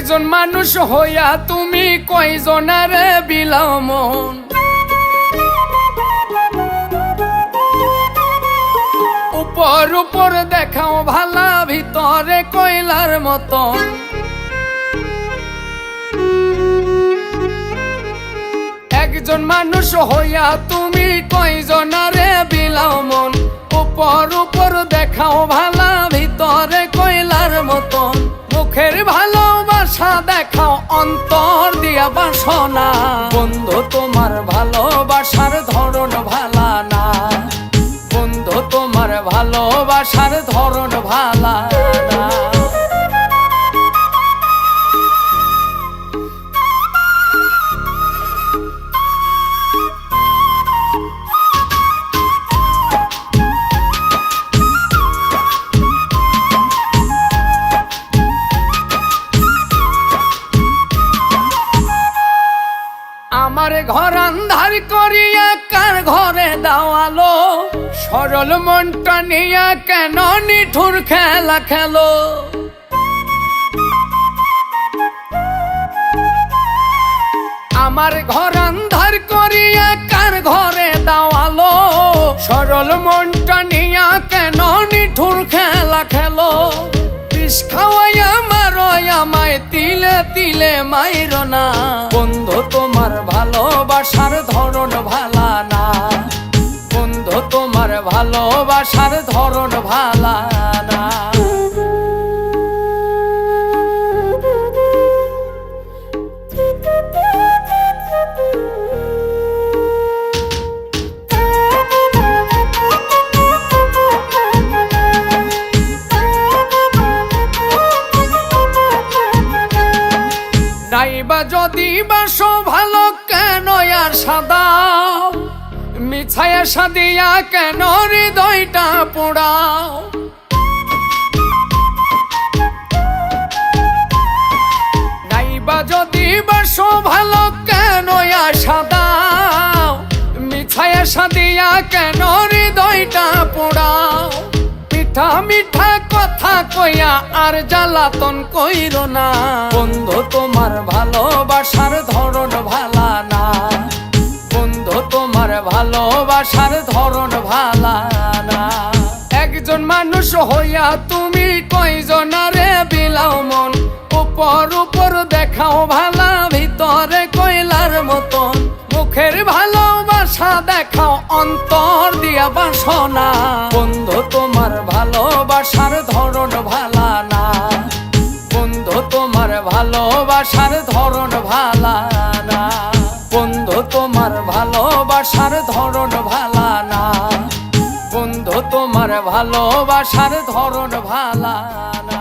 একজন মানুষ হইয়া তুমি কয়জনারে বিলাও মন। উপর উপর দেখাও ভালা, ভিতরে কয়লার মতন। একজন মানুষ হইয়া তুমি কয়জনারে বিলাও মন। উপর উপর দেখাও ভালা, ভিতরে কয়লার মতন। মুখের ভালোবাসা দেখাও, অন্তর দিয়া বাসনা। বন্ধু তোমার ভালোবাসার ধরন ভালা না, বন্ধু তোমার ভালোবাসার ধরন ভালা না। আমার ঘর আন্ধার করিয়া কার ঘরে দাওয়ালো। সরল মনটা নিয়া কেন নিঠুর খেলা খেলো। আমার ঘর আন্ধার করিয়া কার ঘরে দাওয়ালো। সরল মনটা নিয়া কেন নিঠুর খেলা খেলো। বিষ খাওয়াইয়া মারো আমায়, তিলে তিলে মাইরো না। বন্ধু তোমার ভালোবাসার ধরন ভালা না, বন্ধু তোমার ভালোবাসার ধরন ভালা না। নাইবা যদি বাসো ভালো কেন আর সাদাও। মিছায়া সাদিয়া কেন হৃদয়টা পোড়াও। নাইবা যদি বাসো ভালো কেন আর সাদাও। মিছায়া সাদিয়া কেন হৃদয়টা পোড়াও। মিঠা মিঠা কথা কইয়া আর জ্বালাতন কইরো না। বন্ধু তোমার ভালোবাসার ধরন ভালা না, বন্ধু তোমার ভালোবাসার ধরন ভালা না। একজন মানুষ হইয়া তুমি কয়জনারে বিলাও মন। উপর উপর দেখাও ভালা, ভিতরে কয়লার মতন। মুখের ভালোবাসা দেখাও, অন্তর দিয়া বাসনা। বন্ধু তোমার ভালোবাসার ধরন ভালা না, বন্ধু তোমার ভালোবাসার ধরন ভালা না। বন্ধু তোমার ভালোবাসার ধরন ভালা না, বন্ধু তোমার ভালোবাসার ধরন ভালা না।